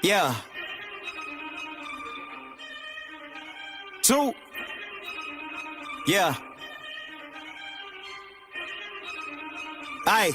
Yeah. Two. Yeah. Aye.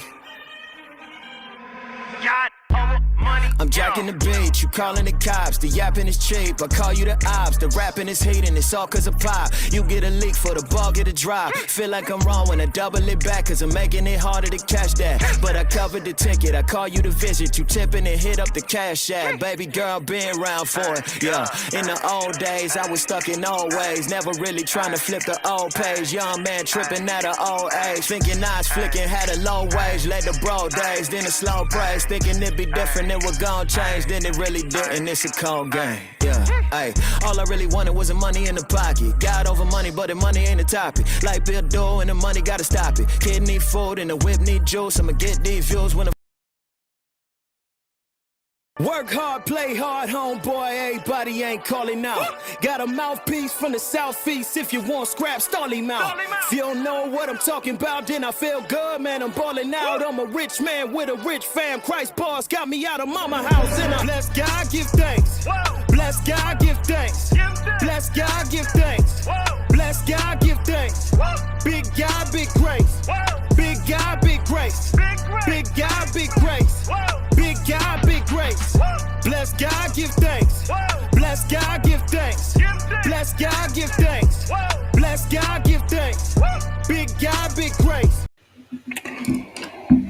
I'm jacking the beat, you calling the cops. The yapping is cheap, I call you the ops. The rapping is heating, it's all cause of pop. You get a leak for the ball, get a drop. Feel like I'm wrong when I double it back, cause I'm making it harder to catch that. But I covered the ticket, I call you to visit. You tipping and hit up the cash app. Baby girl, been round for it, yeah. In the old days, I was stuck in old ways. Never really trying to flip the old page. Young man tripping at an old age. Thinking I was flicking, had a low wage. Led the bro days, then a slow praise. Thinking it'd be different, it would gon' change. Then it really didn't, it's a cold game, yeah. Ay, all I really wanted was the money in the pocket. Got over money, but the money ain't a topic. Like Bill Doe and the money gotta stop it. Kid need food and the whip need juice. I'ma get these views when the work hard, play hard, homeboy, everybody ain't calling out. Got a mouthpiece from the southeast, if you want scrap, stall him out. If you don't know what I'm talking about, then I feel good, man, I'm balling out. I'm a rich man with a rich fam, Christ bars got me out of mama house. And I bless God, give thanks. Bless God, give thanks. Bless God, give thanks. Bless God, give thanks. Big God, big grace. Big God, big grace. Big God, big grace. Big God, big grace. Bless God, give thanks. Bless God, give thanks. Bless God, give thanks. Bless God, give thanks. Big God, big grace.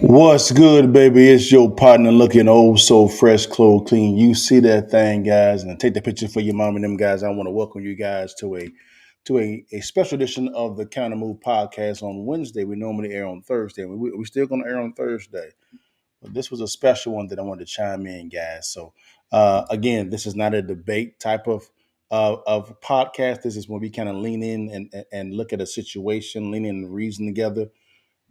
What's good, baby? It's your partner looking old so fresh, clothes clean. You see that thing, guys, and take the picture for your mom and them guys. I want to welcome you guys to a special edition of the Countermove podcast on Wednesday. We normally air on Thursday. We're still going to air on Thursday, but this was a special one that I wanted to chime in, guys. So again, this is not a debate type of podcast. This is when we kind of lean in and look at a situation, lean in and reason together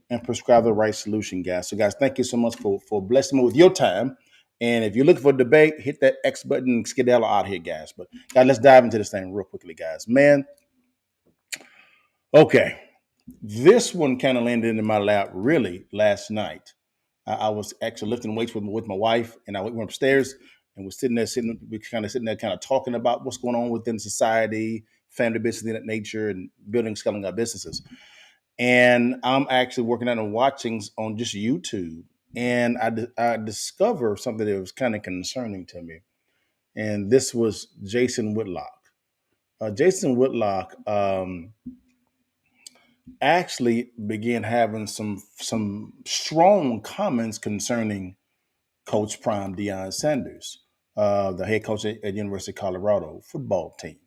and prescribe the right solution, guys. So, guys, thank you so much for blessing me with your time. And if you're looking for a debate, hit that X button and skedaddle out here, guys. But, guys, let's dive into this thing real quickly, guys. Man, okay. This one kind of landed in my lap really last night. I was actually lifting weights with my wife, and I went upstairs and was we sitting there, kind of talking about what's going on within society, family business of that nature, and building, scaling our businesses. And I'm actually working out and watching on just YouTube, and I discovered something that was kind of concerning to me. And this was Jason Whitlock. Jason Whitlock actually began having some strong comments concerning Coach Prime Deion Sanders, the head coach at University of Colorado football team.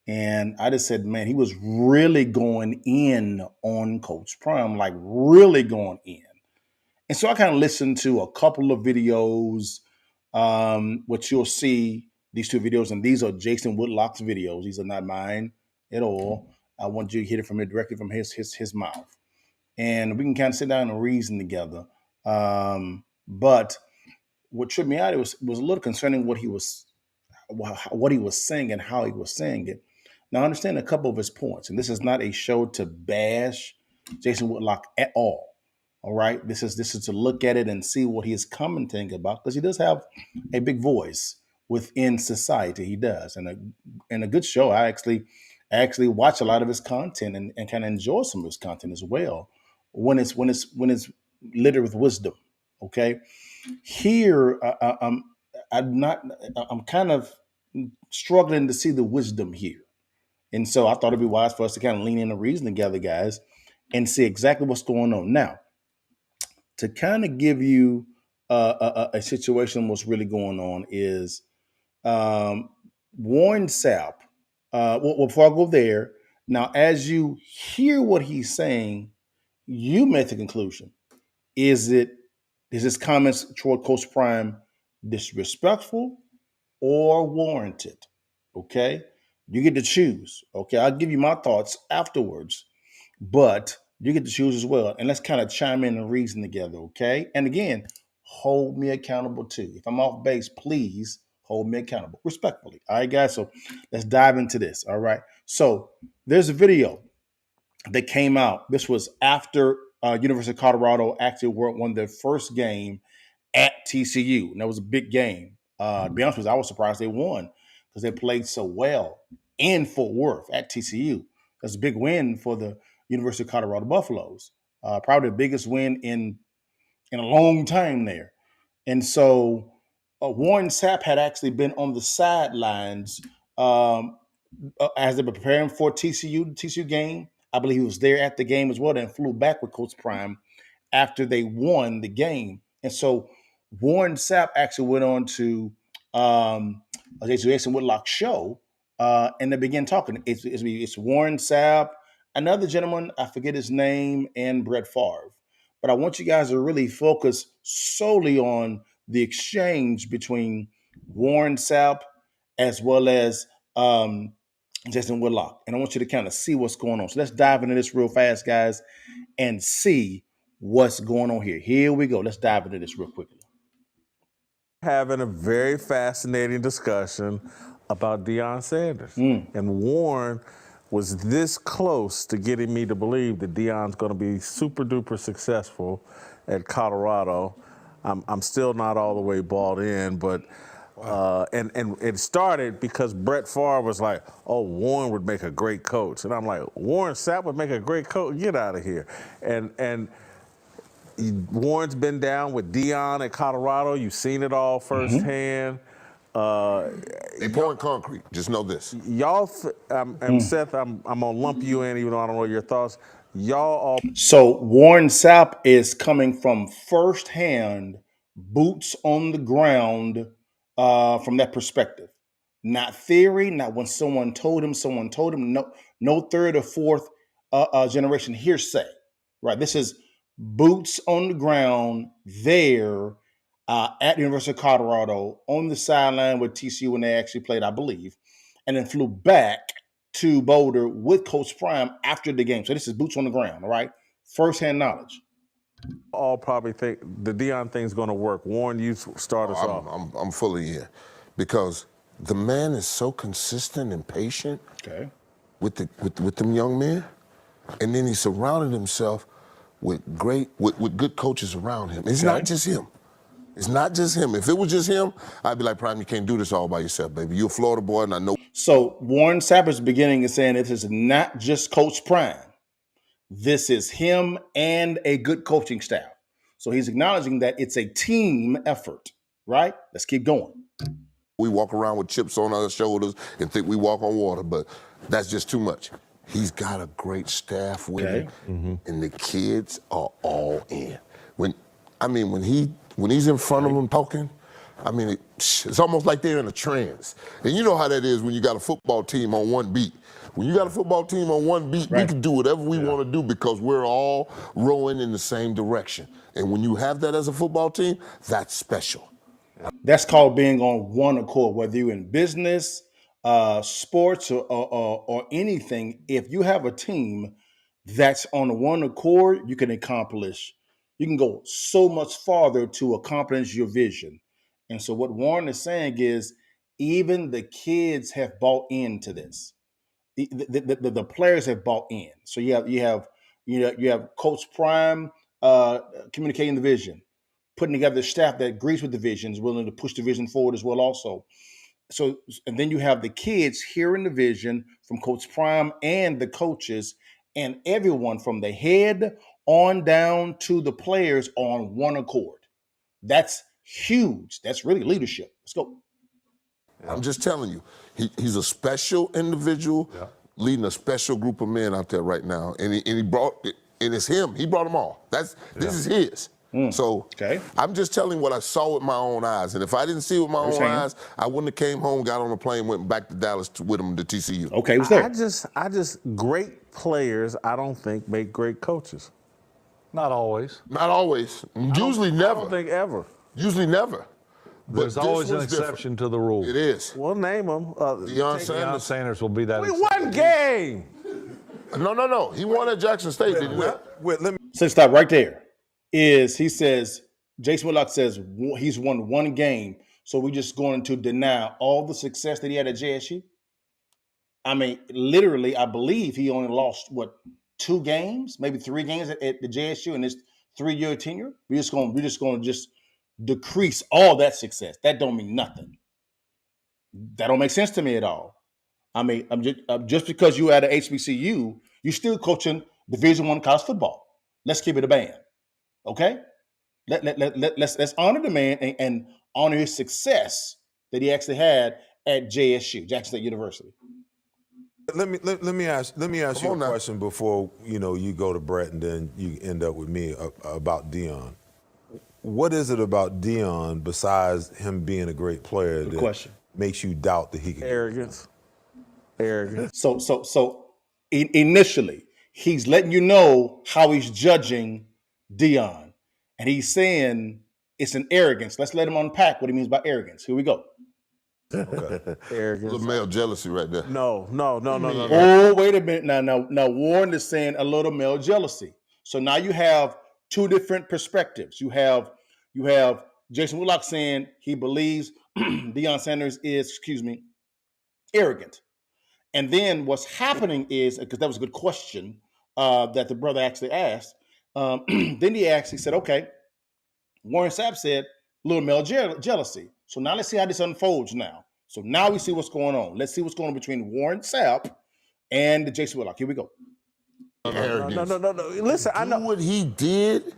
And I just said, man, he was really going in on Coach Prime, like really going in. And so I kind of listened to a couple of videos, which you'll see these two videos, and these are Jason Whitlock's videos. These are not mine at all. I want you to hear it from it directly from his mouth, and we can kind of sit down and reason together. But what tripped me out it was a little concerning what he was saying and how he was saying it. Now, I understand a couple of his points, and this is not a show to bash Jason Whitlock at all. All right, this is to look at it and see what he is commenting about because he does have a big voice within society. He does, and a good show. I actually watch a lot of his content and kind of enjoy some of his content as well when it's littered with wisdom. Okay, here I'm not. I'm kind of struggling to see the wisdom here. And so I thought it'd be wise for us to kind of lean in and reason together, guys, and see exactly what's going on. Now, to kind of give you a situation, what's really going on is um, Warren Sapp. Well, before I go there, now as you hear what he's saying, you make the conclusion: is his comments toward Coach Prime disrespectful or warranted? Okay, you get to choose. Okay, I'll give you my thoughts afterwards, but you get to choose as well. And let's kind of chime in and reason together. Okay, and again, hold me accountable too. If I'm off base, please hold me accountable respectfully. All right, guys. So let's dive into this. All right. So there's a video that came out. This was after University of Colorado actually won their first game at TCU, and that was a big game. To be honest with you, I was surprised they won because they played so well in Fort Worth at TCU. That's a big win for the University of Colorado Buffaloes. Probably the biggest win in a long time there. And so Warren Sapp had actually been on the sidelines um, as they were preparing for the TCU game. I believe he was there at the game as well and flew back with Coach Prime after they won the game. And so Warren Sapp actually went on to Jason Whitlock's show and they began talking. It's Warren Sapp, another gentleman, I forget his name, and Brett Favre. But I want you guys to really focus solely on the exchange between Warren Sapp as well as Jason Whitlock. And I want you to kind of see what's going on. So let's dive into this real fast, guys, and see what's going on here. Here we go. Let's dive into this real quickly. Having a very fascinating discussion about Deion Sanders. And Warren was this close to getting me to believe that Deion's going to be super duper successful at Colorado. I'm still not all the way bought in, but and it started because Brett Favre was like, "Oh, Warren would make a great coach," and I'm like, "Warren Sapp would make a great coach? Get out of here!" And Warren's been down with Deion at Colorado. You've seen it all firsthand. They pouring concrete. Just know this. Y'all, and Seth, I'm gonna lump you in, even though I don't know your thoughts. Y'all all. So Warren Sapp is coming from firsthand, boots on the ground, from that perspective. Not theory, not when someone told him. No third or fourth generation hearsay. Right. This is boots on the ground there at the University of Colorado on the sideline with TCU when they actually played, I believe, and then flew back to Boulder with Coach Prime after the game. So this is boots on the ground, all right? First-hand knowledge. All probably think the Deion thing's going to work. Warren, you start us off. I'm fully in because the man is so consistent and patient with them young men, and then he surrounded himself with good coaches around him. It's not just him. It's not just him. If it was just him, I'd be like, Prime, you can't do this all by yourself, baby. You're a Florida boy, and I know. So Warren Sapp is beginning and saying this is not just Coach Prime. This is him and a good coaching staff. So he's acknowledging that it's a team effort, right? Let's keep going. We walk around with chips on our shoulders and think we walk on water, but that's just too much. He's got a great staff with him, and the kids are all in. When he's in front of them talking, I mean, it's almost like they're in a trance. And you know how that is when you got a football team on one beat. When you got a football team on one beat, we can do whatever we want to do because we're all rowing in the same direction. And when you have that as a football team, that's special. That's called being on one accord, whether you're in business, sports, or anything. If you have a team that's on one accord, you can accomplish. You can go so much farther to accomplish your vision. And so what Warren is saying is even the kids have bought into this. The players have bought in. So you have Coach Prime communicating the vision, putting together a staff that agrees with the vision, is willing to push the vision forward as well also. So, and then you have the kids hearing the vision from Coach Prime and the coaches and everyone from the head on down to the players on one accord. That's huge. That's really leadership. Let's go. I'm just telling you, he's a special individual leading a special group of men out there right now. And he brought, and it's him. He brought them all. This is his. So I'm just telling what I saw with my own eyes. And if I didn't see it with my own eyes, I wouldn't have came home, got on a plane, went back to Dallas with him to TCU. Okay, it was there. I just great players, I don't think, make great coaches. Not always. Not always. Usually never. I don't think ever. Usually never. There's always an exception to the rule. It is. We'll name them. Deion Sanders will be that. We won game. No. He won at Jackson State, didn't he? So stop right there. He says, Jason Whitlock says he's won one game, so we're just going to deny all the success that he had at JSU? I mean, literally, I believe he only lost, 2 games, maybe 3 games at the JSU in his 3-year tenure? We're just going to decrease all that success. That don't mean nothing. That don't make sense to me at all. I mean, just because you at an HBCU, you still coaching Division I college football. Let's keep it a band, okay? Let's honor the man and honor his success that he actually had at JSU, Jackson State University. Let me ask you a question before you go to Brett and then you end up with me about Deion. What is it about Deion besides him being a great player that makes you doubt that he can? Arrogance. So initially, he's letting you know how he's judging Deion, and he's saying it's an arrogance. Let's let him unpack what he means by arrogance. Here we go. Okay. Arrogance. A little male jealousy right there. No. Oh, wait a minute. Now Warren is saying a little male jealousy. So now you have two different perspectives. You have Jason Whitlock saying he believes Deion Sanders is, arrogant. And then what's happening is, because that was a good question that the brother actually asked, then he actually said, okay, Warren Sapp said little male jealousy. So now let's see how this unfolds now. So now we see what's going on. Let's see what's going on between Warren Sapp and Jason Whitlock. Here we go. No. Listen, I know what he did.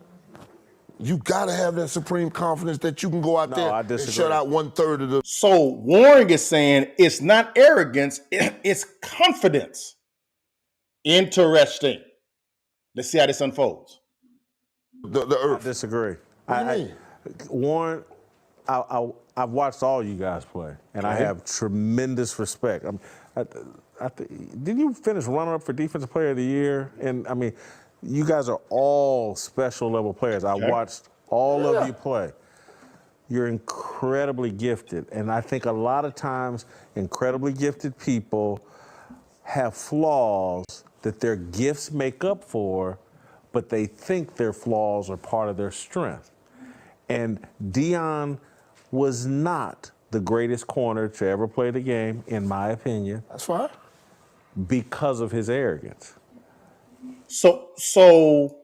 You gotta have that supreme confidence that you can go out there and shut out 1/3 of the. So Warren is saying it's not arrogance, it's confidence. Interesting. Let's see how this unfolds. The earth. I disagree. What do you mean? Warren, I've watched all you guys play, and I have tremendous respect. Didn't you finish runner-up for Defensive Player of the Year? And I mean, you guys are all special level players. I watched all of you play. You're incredibly gifted, and I think a lot of times incredibly gifted people have flaws that their gifts make up for, but they think their flaws are part of their strength. And Deion was not the greatest corner to ever play the game, in my opinion. That's fine. Because of his arrogance. So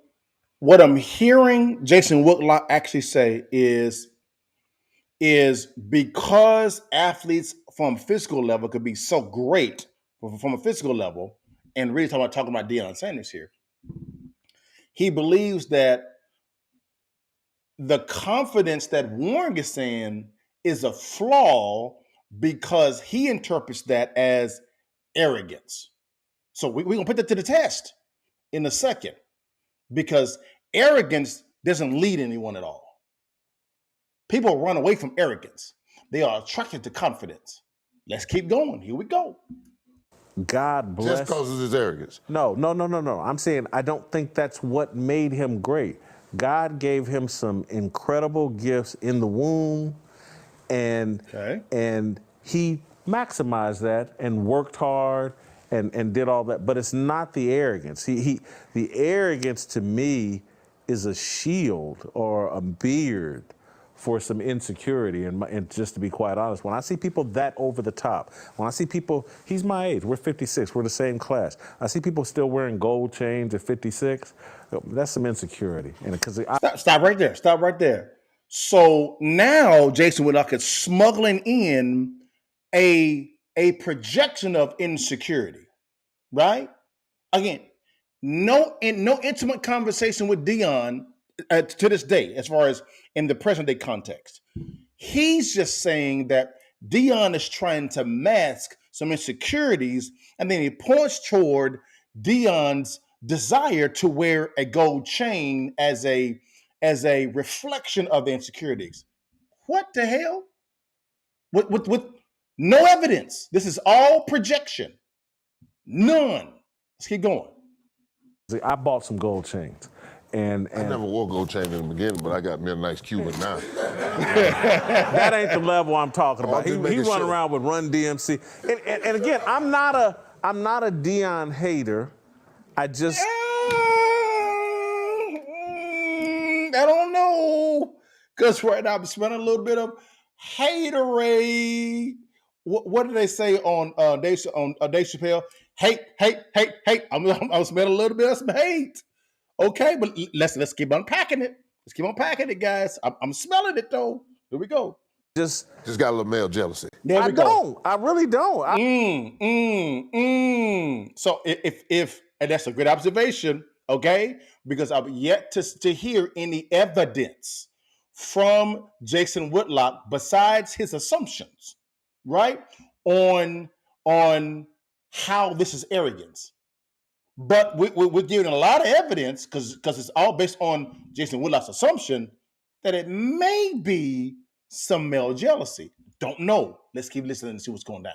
what I'm hearing Jason Whitlock actually say is because athletes from a physical level could be so great from a physical level, and really talking about Deion Sanders here, he believes that the confidence that Warren is saying is a flaw because he interprets that as arrogance. So we're going to put that to the test in a second, because arrogance doesn't lead anyone at all. People run away from arrogance. They are attracted to confidence. Let's keep going. Here we go. God bless. Just because of his arrogance. No. I'm saying I don't think that's what made him great. God gave him some incredible gifts in the womb, and he maximized that and worked hard and did all that. But it's not the arrogance. The arrogance to me is a shield or a beard for some insecurity, and just to be quite honest, when I see people that over the top, when I see people, he's my age, we're 56, we're the same class. I see people still wearing gold chains at 56, that's some insecurity. And Stop right there. So now Jason Whitlock is smuggling in a projection of insecurity, right? Again, no intimate conversation with Deion to this day, as far as in the present day context. He's just saying that Deion is trying to mask some insecurities, and then he points toward Deion's desire to wear a gold chain as a reflection of the insecurities. What the hell? With no evidence. This is all projection. None. Let's keep going. I bought some gold chains. And I never wore gold chain in the beginning, but I got me a nice Cuban now. That ain't the level I'm talking about. He run around with Run DMC. And again, I'm not a Deion hater. I just I don't know, because right now I'm spending a little bit of haterade. What did they say on Dave Chappelle? Hate. I'm spending a little bit of some hate. Okay, but let's keep unpacking it. Let's keep on packing it, guys. I'm smelling it though. Here we go. Just got a little male jealousy. There we I go. don't. I really don't. So if and that's a good observation, okay? Because I've yet to hear any evidence from Jason Whitlock besides his assumptions, right? On how this is arrogance. But we're giving a lot of evidence because it's all based on Jason Whitlock's assumption that it may be some male jealousy. Don't know. Let's keep listening and see what's going down.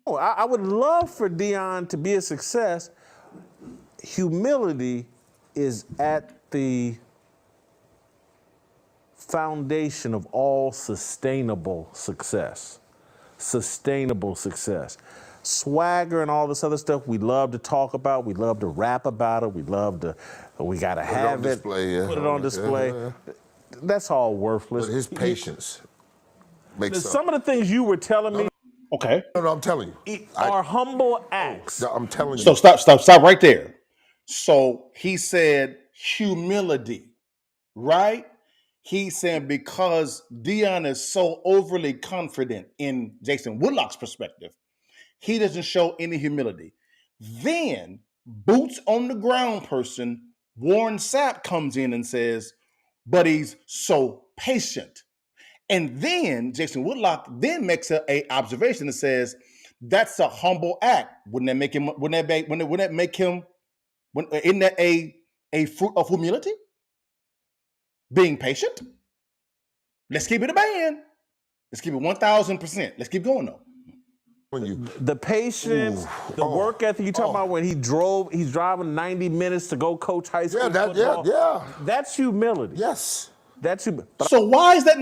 I would love for Deion to be a success. Humility is at the foundation of all sustainable success. Sustainable success. Swagger and all this other stuff we love to talk about. We love to rap about it. We gotta have it. Put it on display. That's all worthless. But his patience makes some of the things you were telling me. Okay. No, I'm telling you. Are humble acts. No, I'm telling you. So stop right there. So he said humility, right? He's saying because Deion is so overly confident in Jason Whitlock's perspective, he doesn't show any humility. Then, boots on the ground person, Warren Sapp comes in and says, but he's so patient. And then Jason Whitlock then makes a observation and says, that's a humble act. Wouldn't that make him, isn't that a fruit of humility? Being patient? Let's keep it a band. Let's keep it 1,000%. Let's keep going though. The patience, the work ethic you talking about when he's driving 90 minutes to go coach high school football. That's humility. Yes. That's humility. So why is that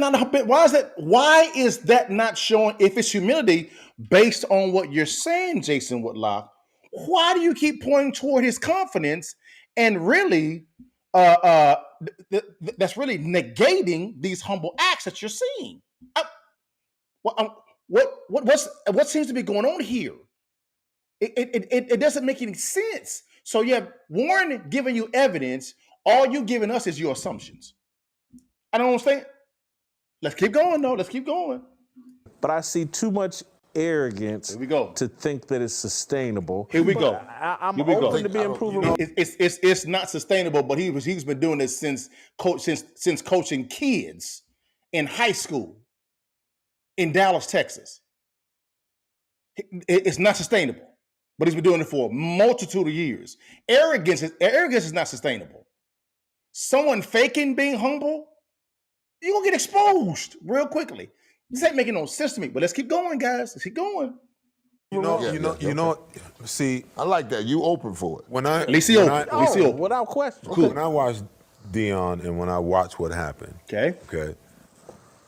not showing, if it's humility based on what you're saying, Jason Whitlock, why do you keep pointing toward his confidence and really that's really negating these humble acts that you're seeing? What seems to be going on here? It doesn't make any sense. So you have Warren giving you evidence. All you giving us is your assumptions. I don't understand. Let's keep going, though. Let's keep going. But I see too much arrogance to think that it's sustainable. Here we go. I'm open to being proven. It's not sustainable, but he's been doing this since coaching kids in high school in Dallas, Texas. It's not sustainable, but he's been doing it for a multitude of years. Arrogance is not sustainable. Someone faking being humble, you're gonna get exposed real quickly. This ain't making no sense to me. But let's keep going, guys. Let's keep going. You know. See, I like that. You open for it. At least he open. Without question. Cool. When I watched Deion and when I watched what happened. Okay.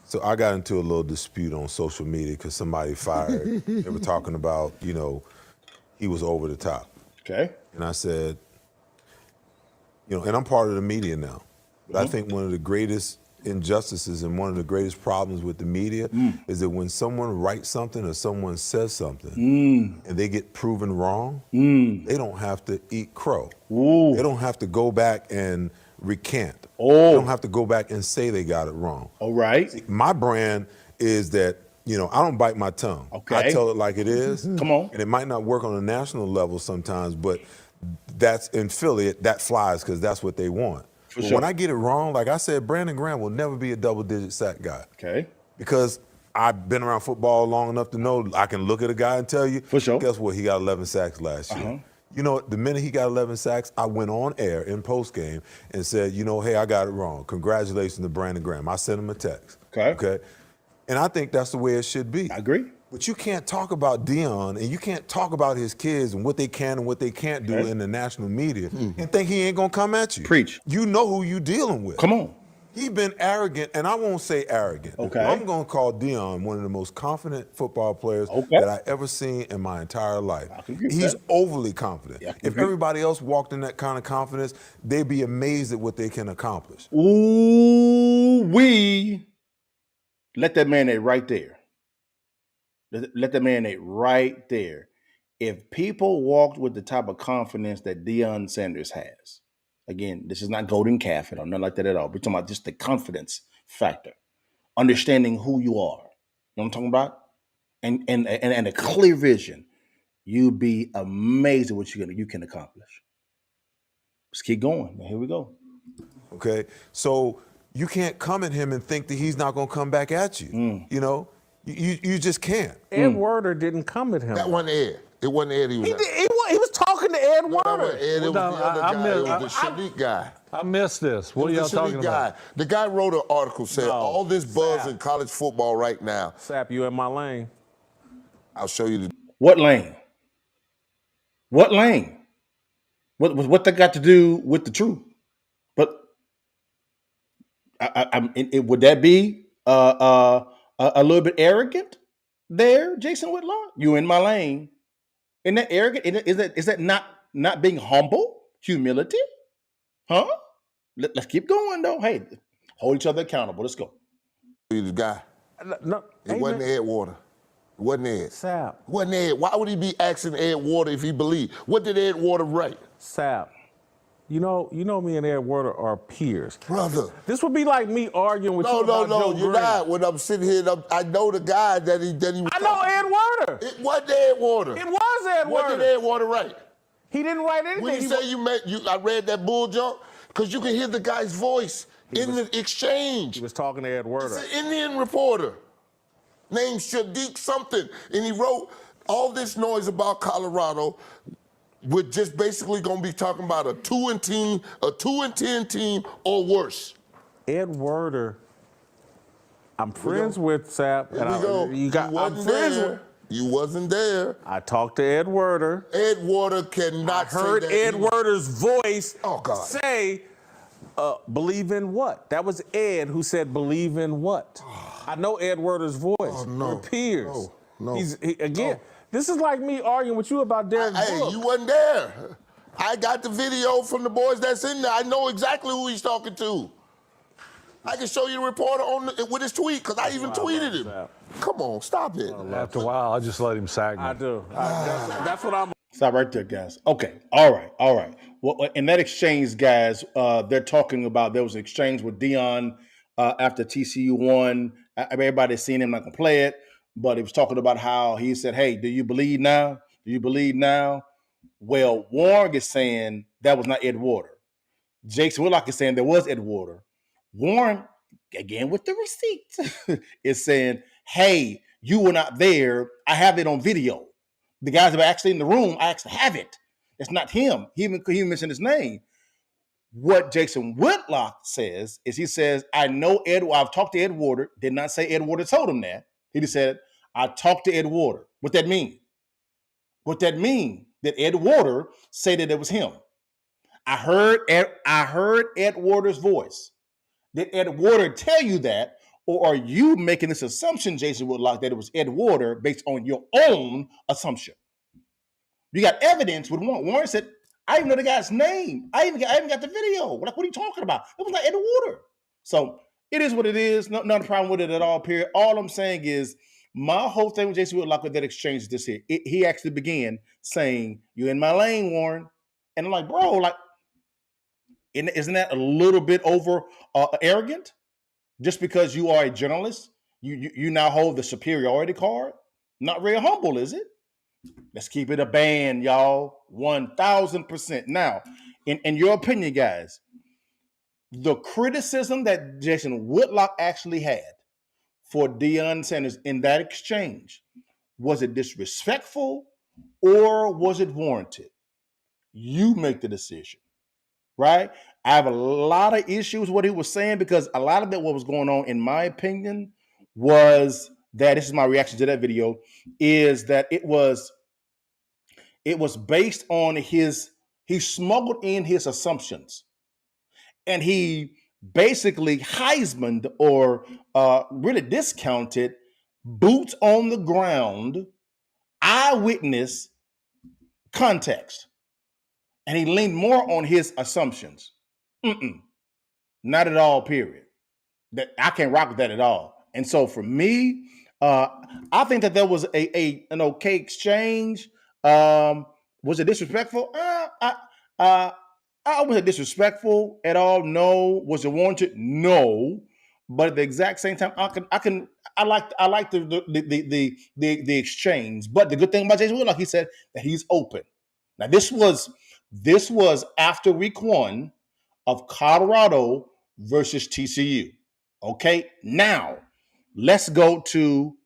So I got into a little dispute on social media because somebody fired. They were talking about, he was over the top. Okay. And I said, and I'm part of the media now. But I think one of the greatest injustices and one of the greatest problems with the media is that when someone writes something or someone says something and they get proven wrong, they don't have to eat crow. They don't have to go back and recant. They don't have to go back and say they got it wrong. All right. See, my brand is that, I don't bite my tongue. Okay. I tell it like it is. Come on. And it might not work on a national level sometimes, but that's in Philly, that flies because that's what they want. But when I get it wrong, like I said, Brandon Graham will never be a double-digit sack guy. Okay. Because I've been around football long enough to know I can look at a guy and tell you, guess what, he got 11 sacks last year. You know, the minute he got 11 sacks, I went on air in postgame and said, hey, I got it wrong. Congratulations to Brandon Graham. I sent him a text. Okay. And I think that's the way it should be. I agree. But you can't talk about Deion and you can't talk about his kids and what they can and what they can't do in the national media and think he ain't gonna come at you. Preach. You know who you dealing with. Come on. He's been arrogant, and I won't say arrogant. Okay. I'm gonna call Deion one of the most confident football players that I ever seen in my entire life. He's overly confident. If everybody else walked in that kind of confidence, they'd be amazed at what they can accomplish. Let that marinate right there. Let that marinate right there. If people walked with the type of confidence that Deion Sanders has, Again, this is not golden calf or nothing like that at all. We're talking about just the confidence factor, understanding who you are. You know what I'm talking about? And a clear vision. You'd be amazed at what you can accomplish. Let's keep going. Here we go. Okay, so you can't come at him and think that he's not going to come back at you. You know, you just can't. Ed Werder didn't come at him. That wasn't Ed. It wasn't Ed. He was talking to Ed No, that Werder. wasn't Ed. It was the other guy. It was the Shanique guy. I missed this. What are It y'all was the talking Shanique about? guy. The guy wrote an article saying No, all this buzz Sapp. in college football right now. Sapp, you in my lane. I'll show you the. What lane? What lane? What that got to do with the truth? But would that be a little bit arrogant there, Jason Whitlock? You in my lane? Isn't that arrogant? Is that not being humble? Humility? Huh? Let's keep going though. Hey, hold each other accountable. Let's go. The guy. No, It wasn't Ed Werder. It wasn't Ed. Sapp. It wasn't Ed. Why would he be asking Ed Werder if he believed? What did Ed Werder write? Sapp. You know me and Ed Werder are peers. Brother. This would be like me arguing with you about Joe you're Green. not. When I'm sitting here, I know the guy that he was. I know Ed Werder. It wasn't Ed Werder. It was Ed What Werder. did Ed Werder write? He didn't write anything. When you say I read that bull junk, because you can hear the guy's voice in the exchange. He was talking to Ed Werder. It's an Indian reporter named Shadiq something, and he wrote all this noise about Colorado. We're just basically going to be talking about a 2-10 team or worse. Ed Werder, I'm friends with Sapp. Here we go. I'm friends with. You wasn't there. I talked to Ed Werder. Ed Werder cannot I heard say that. Ed Werder's voice say, believe in what? That was Ed who said believe in what? I know Ed Werder's voice. no. We're peers. No. Again, this is like me arguing with you about Derek Brooks. Hey, you wasn't there. I got the video from the boys that's in there. I know exactly who he's talking to. I can show you the reporter with his tweet because I even tweeted him. Come on, stop it. After a while, I just let him sag me. I do. That's what I'm. Stop right there, guys. Okay. All right. Well, in that exchange, guys, they're talking about there was an exchange with Deion after TCU won. Everybody's seen him, not gonna play it, but he was talking about how he said, "Hey, do you believe now? Do you believe now?" Well, Warren is saying that was not Ed Werder. Jason Whitlock is saying there was Ed Werder. Warren, again with the receipts, is saying, "Hey, you were not there. I have it on video. The guys that were actually in the room, I actually have it. It's not him. He even mentioned his name." What Jason Whitlock says is he says, "I know Ed. I've talked to Ed Werder. Did not say Ed Werder told him that. He just said, I talked to Ed Werder." What that mean? What that mean? That Ed Werder said that it was him. I heard Ed Werder's voice. Did Ed Werder tell you that? Or are you making this assumption, Jason Whitlock, that it was Ed Werder based on your own assumption? You got evidence with Warren. Warren said, "I even know the guy's name. I even got the video. Like, what are you talking about? It was not Ed Werder." So it is what it is. Not a problem with it at all, period. All I'm saying is my whole thing with Jason Whitlock with that exchange is this here. He actually began saying, "You're in my lane, Warren." And I'm like, bro, like, isn't that a little bit over arrogant? Just because you are a journalist, you now hold the superiority card? Not very humble, is it? Let's keep it a band, y'all. 1,000%. Now, in your opinion, guys, the criticism that Jason Whitlock actually had for Deion Sanders in that exchange, was it disrespectful or was it warranted? You make the decision, right? I have a lot of issues with what he was saying because a lot of that, what was going on, in my opinion, was that, this is my reaction to that video, is that it was based on he smuggled in his assumptions. And he basically Heismaned or really discounted boots on the ground, eyewitness context. And he leaned more on his assumptions. Not at all, period. That I can't rock with that at all. And so for me, I think that there was an okay exchange. Was it disrespectful? I wasn't disrespectful at all. No. Was it warranted? No. But at the exact same time, I like the exchange. But the good thing about Jason Whitlock, he said that he's open. Now this was after week 1 of Colorado versus TCU. Okay, now let's go to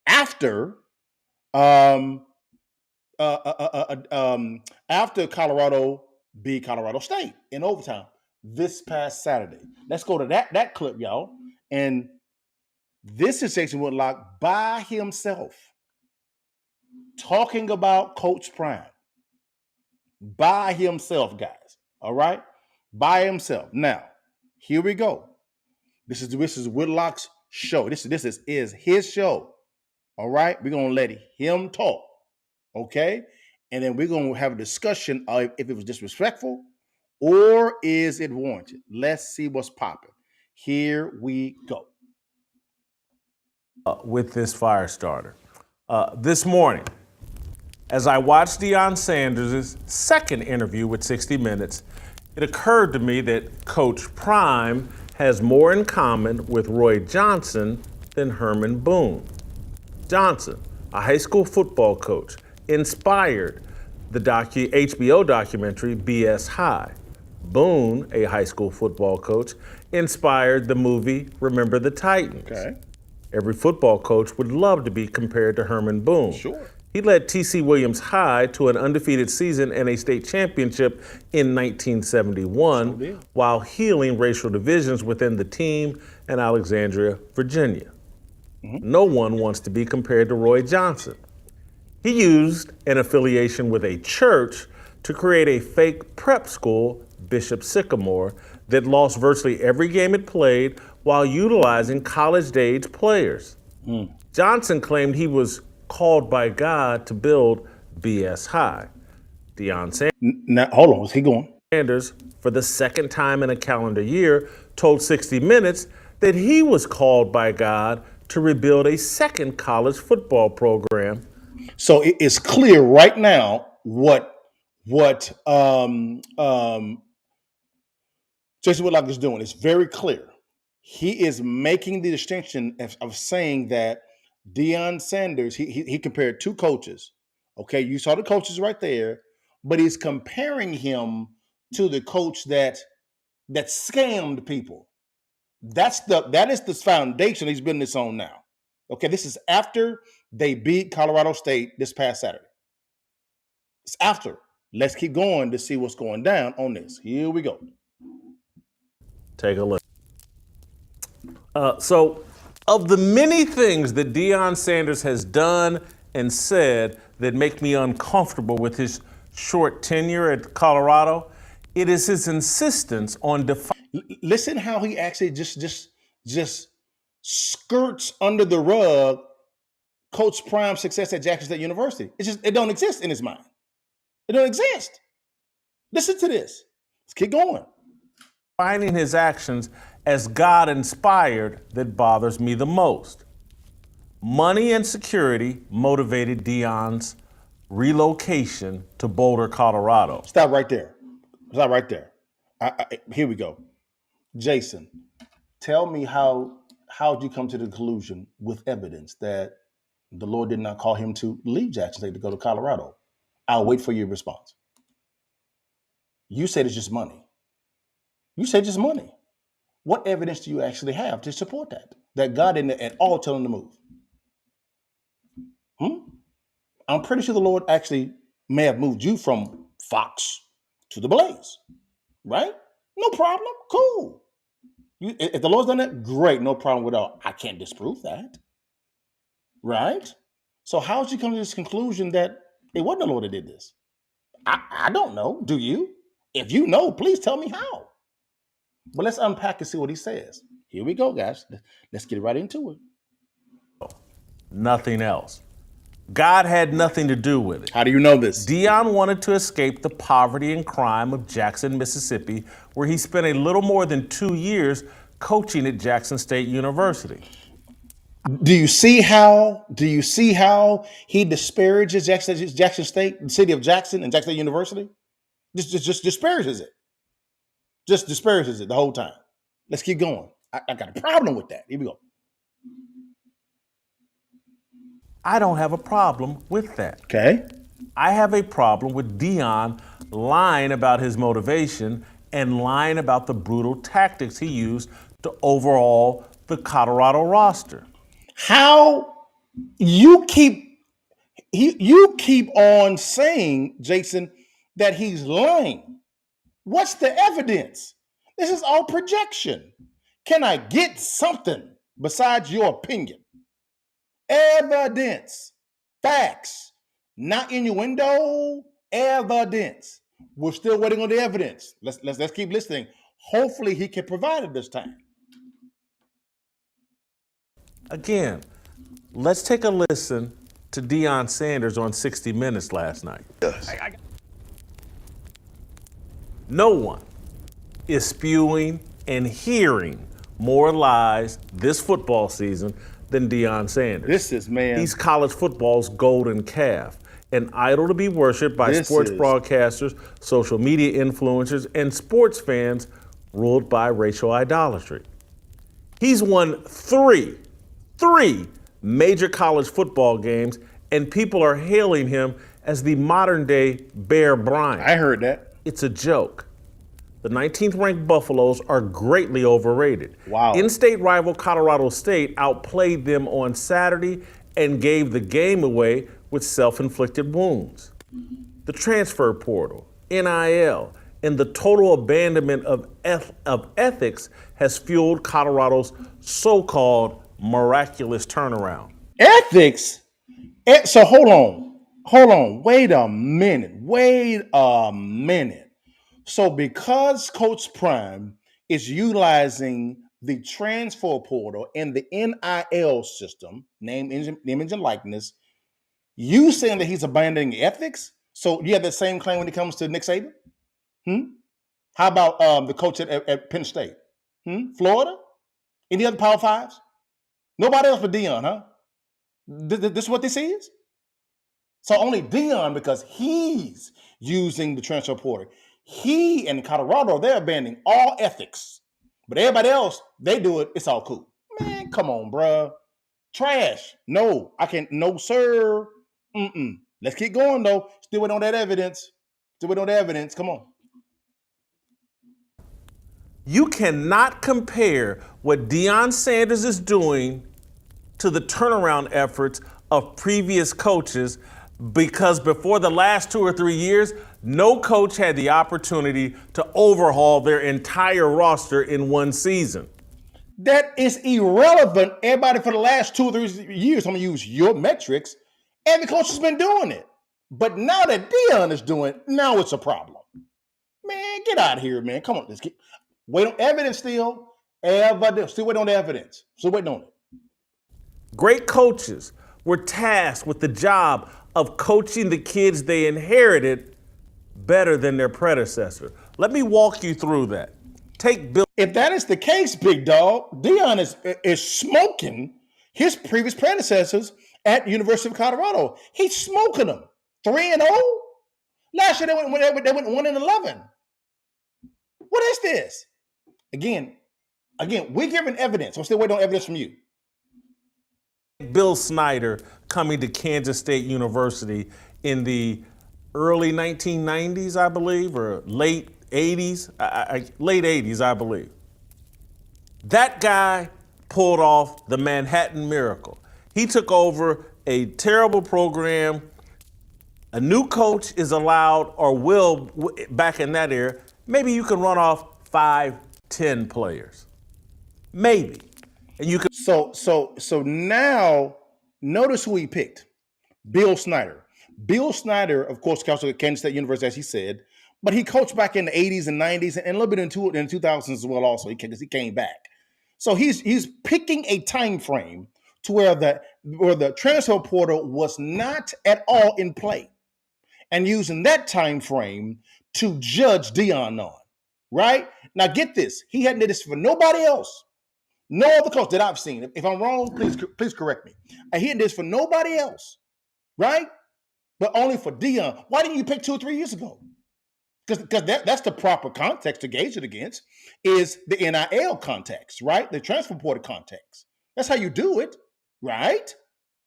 after after Colorado beat Colorado State in overtime this past Saturday. Let's go to that clip, y'all. And this is Jason Whitlock by himself talking about Coach Prime. By himself, guys. All right? By himself. Now, here we go. This is Whitlock's show. This is his show. All right? We're going to let him talk. Okay? And then we're going to have a discussion of if it was disrespectful or is it warranted. Let's see what's popping. Here we go. With this fire starter. This morning, as I watched Deion Sanders' second interview with 60 Minutes, it occurred to me that Coach Prime has more in common with Roy Johnson than Herman Boone. Johnson, a high school football coach, inspired the HBO documentary BS High. Boone, a high school football coach, inspired the movie Remember the Titans. Okay. Every football coach would love to be compared to Herman Boone. Sure. He led T.C. Williams High to an undefeated season and a state championship in 1971 while healing racial divisions within the team in Alexandria, Virginia. No one wants to be compared to Roy Johnson. He used an affiliation with a church to create a fake prep school, Bishop Sycamore, that lost virtually every game it played while utilizing college-age players. Johnson claimed he was called by God to build BS High. Deion Sanders, Now, hold on, he going? for the second time in a calendar year, told 60 Minutes that he was called by God to rebuild a second college football program. So it's clear right now what Jason Whitlock is doing. It's very clear. He is making the distinction of saying that Deion Sanders, he compared two coaches. Okay, you saw the coaches right there, but he's comparing him to the coach that scammed people. That is the foundation he's building this on now. Okay, this is after they beat Colorado State this past Saturday. It's after. Let's keep going to see what's going down on this. Here we go. Take a look. So, of the many things that Deion Sanders has done and said that make me uncomfortable with his short tenure at Colorado, it is his insistence on Listen how he actually just skirts under the rug Coach Prime's success at Jackson State University. It don't exist in his mind. It don't exist. Listen to this. Let's keep going. Defining his actions as God-inspired that bothers me the most. Money and security motivated Deion's relocation to Boulder, Colorado. Stop right there. Stop right there. Here we go. Jason, tell me how did you come to the conclusion with evidence that the Lord did not call him to leave Jackson State to go to Colorado? I'll wait for your response. You said it's just money. You said just money. What evidence do you actually have to support that? That God didn't at all tell him to move? I'm pretty sure the Lord actually may have moved you from Fox to the Blaze, right? No problem. Cool. If the Lord's done that, great. No problem with all. I can't disprove that, right? So how did you come to this conclusion that it wasn't the Lord that did this? I don't know. Do you? If you know, please tell me how. But let's unpack and see what he says. Here we go, guys. Let's get right into it. Nothing else. God had nothing to do with it. How do you know this? Deion wanted to escape the poverty and crime of Jackson, Mississippi, where he spent a little more than 2 years coaching at Jackson State University. Do you see how he disparages Jackson State, the city of Jackson and Jackson State University? Just disparages it. Just disparages it the whole time. Let's keep going. I got a problem with that. Here we go. I don't have a problem with that. Okay. I have a problem with Deion lying about his motivation and lying about the brutal tactics he used to overhaul the Colorado roster. How you keep on saying, Jason, that he's lying. What's the evidence? This is all projection. Can I get something besides your opinion? Evidence, facts, not innuendo, evidence. We're still waiting on the evidence. Let's keep listening. Hopefully he can provide it this time. Again, let's take a listen to Deion Sanders on 60 Minutes last night. Yes. No one is spewing and hearing more lies this football season than Deion Sanders. This is, man. He's college football's golden calf, an idol to be worshipped by sports broadcasters, social media influencers, and sports fans ruled by racial idolatry. He's won three major college football games, and people are hailing him as the modern-day Bear Bryant. I heard that. It's a joke. The 19th ranked Buffaloes are greatly overrated. Wow. In-state rival Colorado State outplayed them on Saturday and gave the game away with self-inflicted wounds. The transfer portal, NIL, and the total abandonment of ethics has fueled Colorado's so-called miraculous turnaround. Ethics? So hold on. Wait a minute. So because Coach Prime is utilizing the transfer portal and the NIL system, name, image, and likeness, you saying that he's abandoning ethics? So you have the same claim when it comes to Nick Saban? How about the coach at Penn State? Florida? Any other Power Fives? Nobody else but Deion, huh? This is what this is? So only Deion, because he's using the transfer portal. He and Colorado, they're abandoning all ethics. But everybody else, they do it, it's all cool. Man, come on, bruh. Trash. No, I can't. No, sir. Let's keep going, though. Still waiting on that evidence. Come on. You cannot compare what Deion Sanders is doing to the turnaround efforts of previous coaches, because before the last 2 or 3 years, no coach had the opportunity to overhaul their entire roster in one season. That is irrelevant. Everybody for the last 2 or 3 years, I'm going to use your metrics, every coach has been doing it. But now that Deion is doing it, now it's a problem. Man, get out of here, man. Come on, let's get wait on evidence still. Still waiting on the evidence. Still waiting on it. Great coaches were tasked with the job of coaching the kids they inherited better than their predecessor. Let me walk you through that. Take Bill. If that is the case, big dog, Deion is smoking his previous predecessors at University of Colorado. He's smoking them. 3-0. Last year they went 1-11. What is this? Again, we're giving evidence. I'm still waiting on evidence from you. Bill Snyder coming to Kansas State University in the early 1990s, I believe, or late 80s, late 80s, I believe. That guy pulled off the Manhattan Miracle. He took over a terrible program. A new coach is allowed, or will, back in that era, maybe you can run off 5, 10 players. Maybe. And you can. So now, notice who he picked. Bill Snyder. Bill Snyder, of course, coached at Kansas State University, as he said, but he coached back in the 80s and 90s and a little bit in the 2000s as well also, because he came back. So he's picking a time frame to where the transfer portal was not at all in play, and using that time frame to judge Deion on, right? Now get this. He hadn't did this for nobody else. No other coach that I've seen. If I'm wrong, please correct me. He hadn't did this for nobody else, right? But only for Deion. Why didn't you pick 2 or 3 years ago? because that's the proper context to gauge it against, is the NIL context, right? The transfer portal context. That's how you do it, right?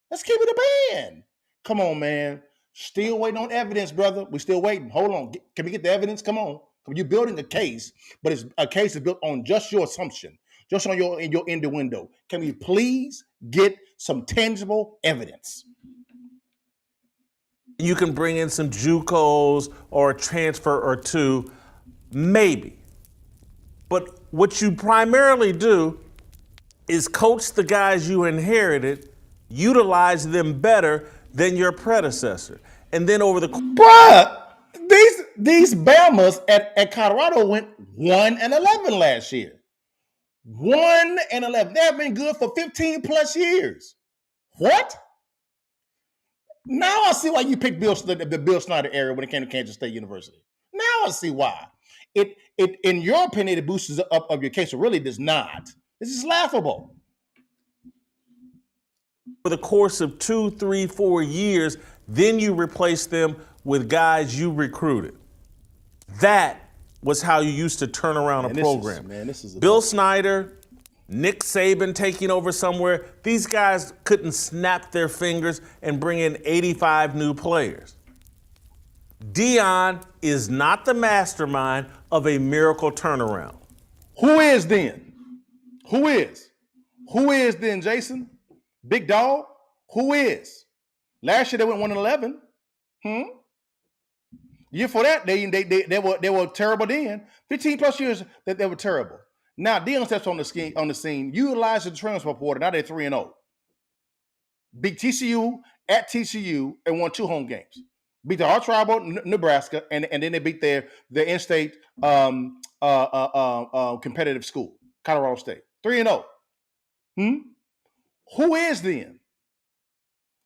Let's keep it a band. Come on, man. Still waiting on evidence, brother. We're still waiting. Hold on. Can we get the evidence? Come on. You're building a case, but it's a case that's built on just your assumption, just on your innuendo. Can we please get some tangible evidence? You can bring in some JUCOs or a transfer or two, maybe. But what you primarily do is coach the guys you inherited, utilize them better than your predecessor. And then over the... Bruh, these Bamas at Colorado went 1-11 last year. 1-11. They have been good for 15 plus years. What? Now I see why you picked the Bill Snyder era when it came to Kansas State University. Now I see why. It in your opinion, it boosts up of your case. It really does not. This is laughable. For the course of 2, 3, 4 years, then you replace them with guys you recruited. That was how you used to turn around a program. Bill Snyder, Nick Saban taking over somewhere, these guys couldn't snap their fingers and bring in 85 new players. Deion is not the mastermind of a miracle turnaround. Who is then? Who is? Who is then, Jason? Big dog? Who is? Last year they went 1-11. The year for that, they were terrible then. 15 plus years that they were terrible. Now Deion steps on the scene, utilized the transfer portal. Now they're 3-0. Beat TCU at TCU and won 2 home games. Beat the arch rival Nebraska, and then they beat their in-state competitive school, Colorado State. 3-0. Who is then?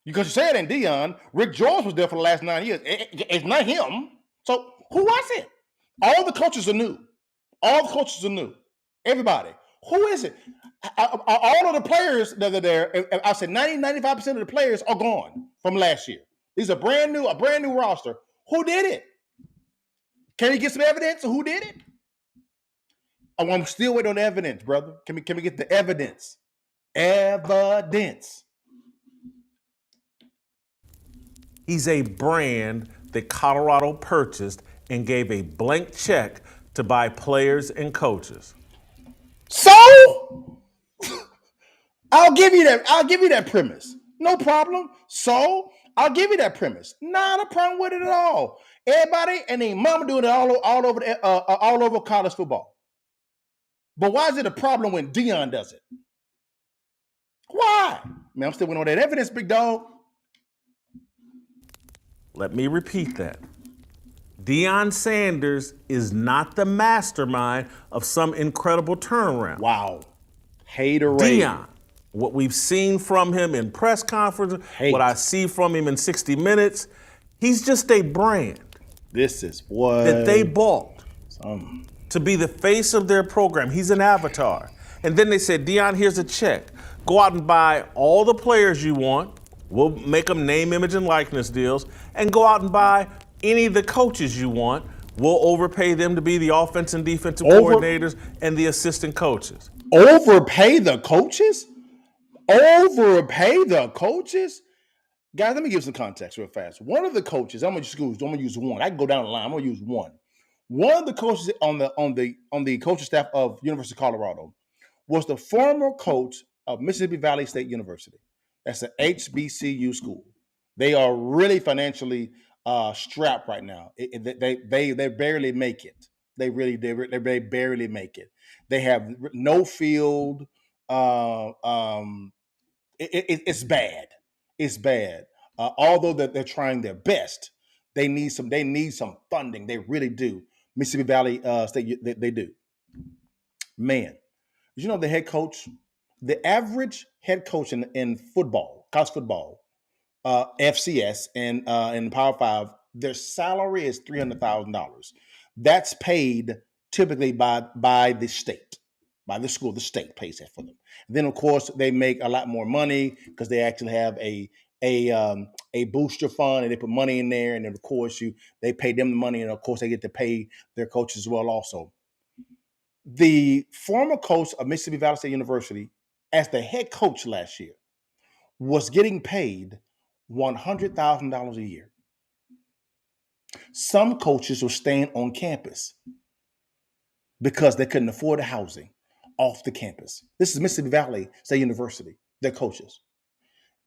Because you said in Deion, Rick George was there for the last 9 years. It's not him. So who was it? All the coaches are new. All the coaches are new. Everybody. Who is it? All of the players that are there, I said 90-95% of the players are gone from last year. These are a brand new roster. Who did it? Can we get some evidence of who did it? Oh, I'm still waiting on the evidence, brother. Can we get the evidence? Evidence. He's a brand that Colorado purchased and gave a blank check to buy players and coaches. So I'll give you that premise. No problem. So I'll give you that premise. Not a problem with it at all. Everybody and their mama doing it all over college football. But why is it a problem when Deion does it? Why? Man, I'm still waiting on that evidence, big dog. Let me repeat that. Deion Sanders is not the mastermind of some incredible turnaround. Wow. Haterade. Deion, what we've seen from him in press conferences, what I see from him in 60 Minutes, he's just a brand. This is what that they bought to be the face of their program. He's an avatar. And then they said, Deion, here's a check. Go out and buy all the players you want. We'll make them name, image, and likeness deals. And go out and buy any of the coaches you want. We'll overpay them to be the offense and defensive coordinators and the assistant coaches. Overpay the coaches? Overpay the coaches? Guys, let me give some context real fast. One of the coaches, I'm gonna use one. I can go down the line. I'm gonna use one. One of the coaches on the coaching staff of University of Colorado was the former coach of Mississippi Valley State University. That's an HBCU school. They are really financially strapped right now. They barely make it. They barely make it. They have no field. It's bad. It's bad. Although they're trying their best, they need some funding. They really do. Mississippi Valley State, they do. Man, did you know the head coach, the average head coach in football, college football, FCS and Power 5, their salary is $300,000. That's paid typically by the state, by the school. The state pays that for them. Then, of course, they make a lot more money because they actually have a a booster fund, and they put money in there, and then of course they pay them the money, and of course they get to pay their coaches as well also. The former coach of Mississippi Valley State University, as the head coach last year, was getting paid $100,000 a year. Some coaches were staying on campus because they couldn't afford the housing off the campus. This is Mississippi Valley State University, their coaches.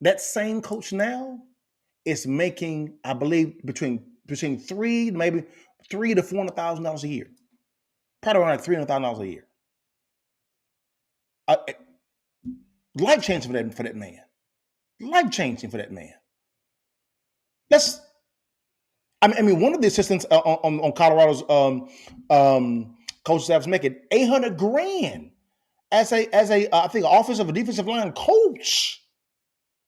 That same coach now is making, I believe, between $300,000 to $400,000 a year. Probably around $300,000 a year. Life changing for that man. Life changing for that man. I mean, one of the assistants on Colorado's coach staff is making $800,000 as a I think offensive or defensive line coach.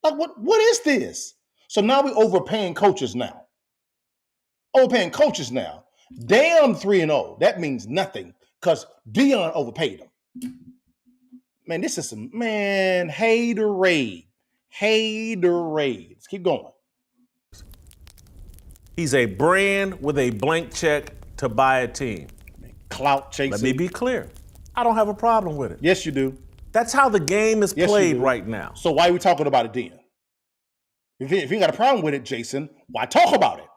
Like what is this? So now we're overpaying coaches now. Damn 3-0. That means nothing because Deion overpaid them. Man, this is some haterade. Let's keep going. He's a brand with a blank check to buy a team. Clout chasing. Let me be clear. I don't have a problem with it. Yes, you do. That's how the game is played right now. So why are we talking about it then? If you got a problem with it, Jason, why talk about it?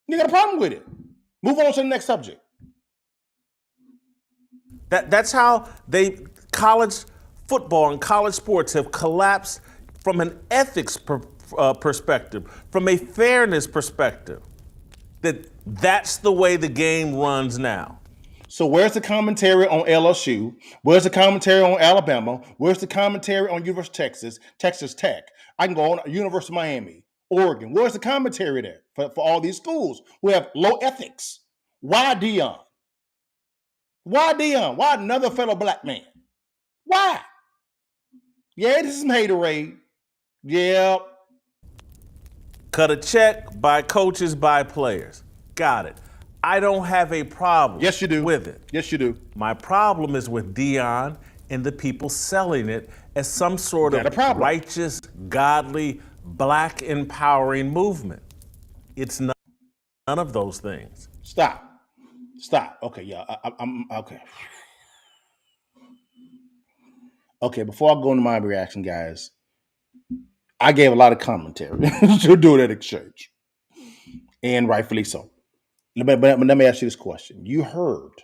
You got a problem with it. Move on to the next subject. That's how college football and college sports have collapsed from an ethics perspective, from a fairness perspective. That's the way the game runs now. So where's the commentary on LSU? Where's the commentary on Alabama? Where's the commentary on University of Texas, Texas Tech? I can go on University of Miami, Oregon. Where's the commentary there for all these schools who have low ethics? Why Deion? Why Deion? Why another fellow black man? Why? Yeah, this is some haterade. Yeah. Cut a check, buy coaches, buy players. Got it. I don't have a problem Yes, you do. with it. Yes, you do. My problem is with Deion and the people selling it as some sort of righteous, godly, black empowering movement. It's none of those things. Stop. Okay, yeah, I'm okay. Okay, before I go into my reaction, guys, I gave a lot of commentary to do that exchange, and rightfully so. But let me ask you this question. You heard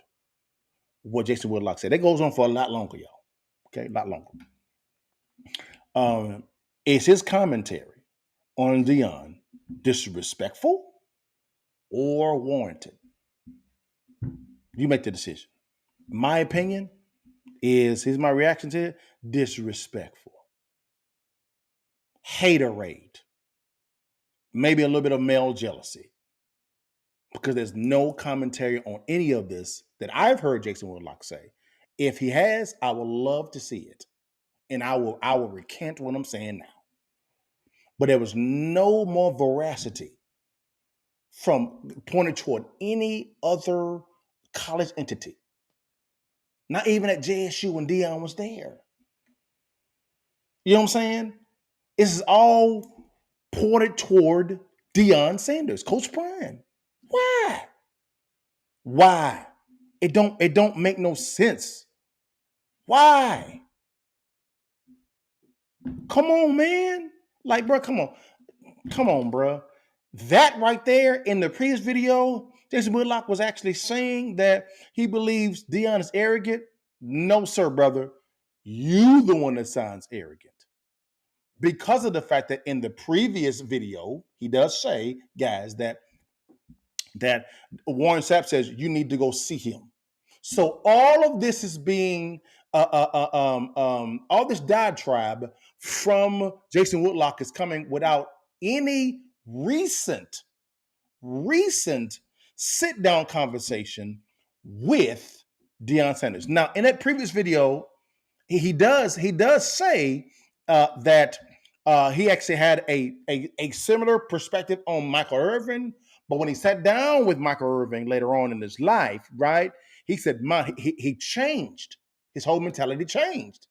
what Jason Whitlock said. That goes on for a lot longer, y'all. Okay, a lot longer. Is his commentary on Deion disrespectful or warranted? You make the decision. My opinion is, here's my reaction to it, disrespectful. Haterade. Maybe a little bit of male jealousy. Because there's no commentary on any of this that I've heard Jason Whitlock say. If he has, I would love to see it. And I will recant what I'm saying now. But there was no more veracity from pointed toward any other college entity. Not even at JSU when Deion was there. You know what I'm saying? This is all pointed toward Deion Sanders, Coach Prime. Why? It don't make no sense. Why? Come on, man. Like, bro, come on, bro. That right there in the previous video, Jason Whitlock was actually saying that he believes Deion is arrogant. No, sir, brother. You the one that sounds arrogant. Because of the fact that in the previous video, he does say, guys, that Warren Sapp says you need to go see him. So all of this is being, all this diatribe from Jason Whitlock is coming without any recent sit-down conversation with Deion Sanders. Now, in that previous video, he does say that he actually had a similar perspective on Michael Irvin, but when he sat down with Michael Irvin later on in his life, right, he said, he changed. His whole mentality changed.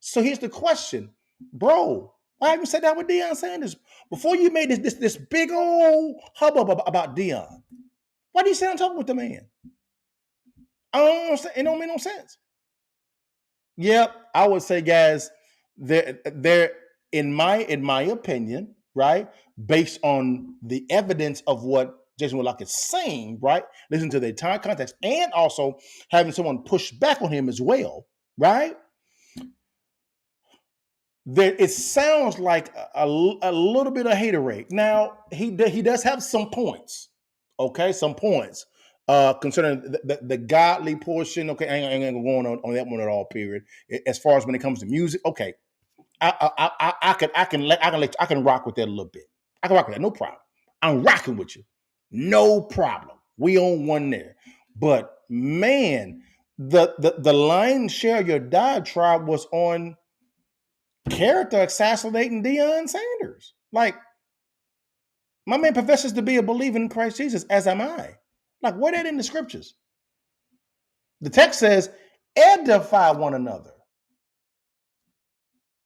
So here's the question, bro, Why haven't you sat down with Deion Sanders before you made this big old hubbub about Deion? Why do you sit down and talk with the man? I don't understand. It don't make no sense. Yep, I would say, guys, they're in my opinion, right, based on the evidence of what Jason Whitlock is saying, right? Listen to the entire context, and also having someone push back on him as well, right? It sounds like a little bit of haterade. Now he does have some points, okay, some points concerning the godly portion. Okay, I ain't going on that one at all. Period. As far as when it comes to music, okay, I can rock with that a little bit. I can rock with that, no problem. I'm rocking with you, no problem. We on one there, but man, the lion's share of your diatribe was on character assassinating Deion Sanders. Like, my man professes to be a believer in Christ Jesus, as am I. Like, where that in the scriptures? The text says, edify one another.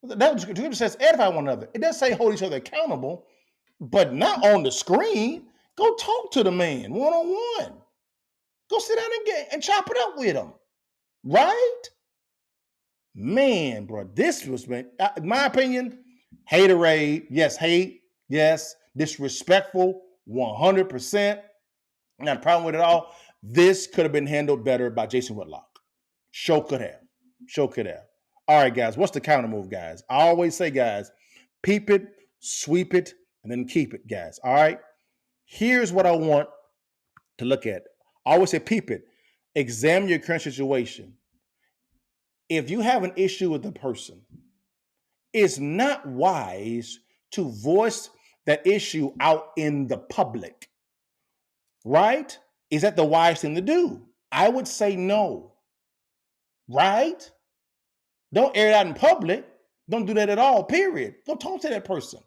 The scripture says, edify one another. It does say hold each other accountable, but not on the screen. Go talk to the man one-on-one. Go sit down and chop it up with him. Right? Man, bro, this was, in my opinion, haterade. Yes, hate. Yes, disrespectful. 100%. Not a problem with it all. This could have been handled better by Jason Whitlock. Show could have. Show could have. All right, guys, what's the counter move, guys? I always say, guys, peep it, sweep it, and then keep it, guys. All right? Here's what I want to look at. I always say peep it. Examine your current situation. If you have an issue with the person, it's not wise to voice that issue out in the public, right? Is that the wise thing to do? I would say no, right? Don't air it out in public. Don't do that at all, period. Go talk to that person,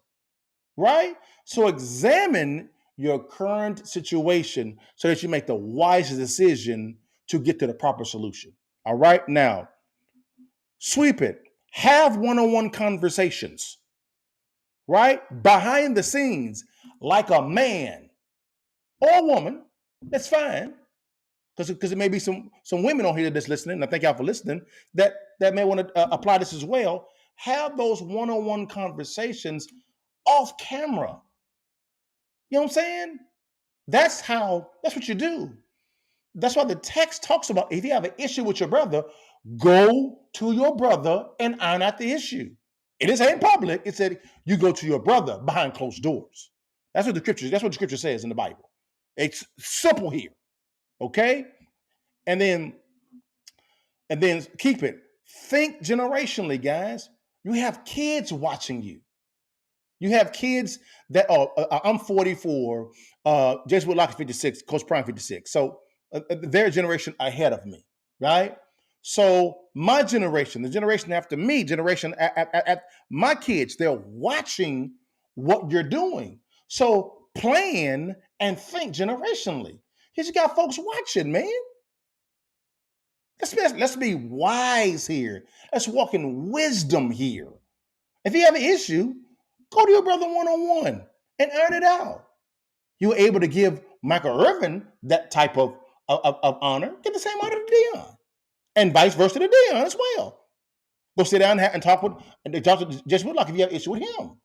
right? So examine your current situation so that you make the wisest decision to get to the proper solution. All right? Now, sweep it. Have one-on-one conversations, right? Behind the scenes, like a man or a woman. That's fine. Because there may be some women on here that's listening, and I thank y'all for listening, that may want to apply this as well. Have those one-on-one conversations off camera. You know what I'm saying? That's what you do. That's why the text talks about, if you have an issue with your brother, go to your brother and iron out the issue. It is in public. It said you go to your brother behind closed doors. That's what the scripture says in the Bible. It's simple here. Okay? And then keep it. Think generationally, guys. You have kids watching you. You have kids that are, I'm 44, Jason Whitlock is 56, Coach Prime 56. So they're a generation ahead of me, right? So my generation, the generation after me, my kids, they're watching what you're doing. So plan and think generationally. You just got folks watching, man. Let's be wise here. Let's walk in wisdom here. If you have an issue, go to your brother one-on-one and iron it out. You were able to give Michael Irvin that type of honor. Get the same honor to Deion. And vice versa to Deion as well. Go sit down and talk to Jason Whitlock if you have an issue with him.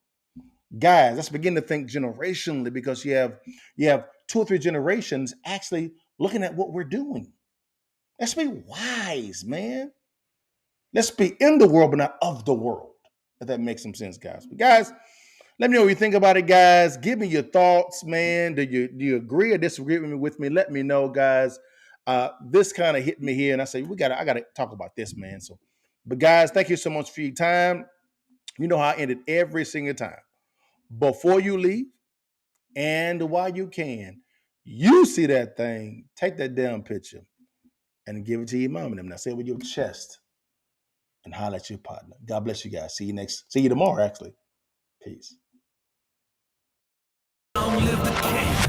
Guys, let's begin to think generationally, because you have 2 or 3 generations actually looking at what we're doing. Let's be wise, man. Let's be in the world, but not of the world. If that makes some sense, guys. But guys, let me know what you think about it, guys. Give me your thoughts, man. Do you agree or disagree with me? Let me know, guys. This kind of hit me here, and I say I gotta talk about this, man. So, but guys, thank you so much for your time. You know how I end it every single time. Before you leave, and while you can, you see that thing, take that damn picture and give it to your mom and them. Now say it with your chest and holler at your partner. God bless you guys. See you tomorrow, actually. Peace. Long live the king.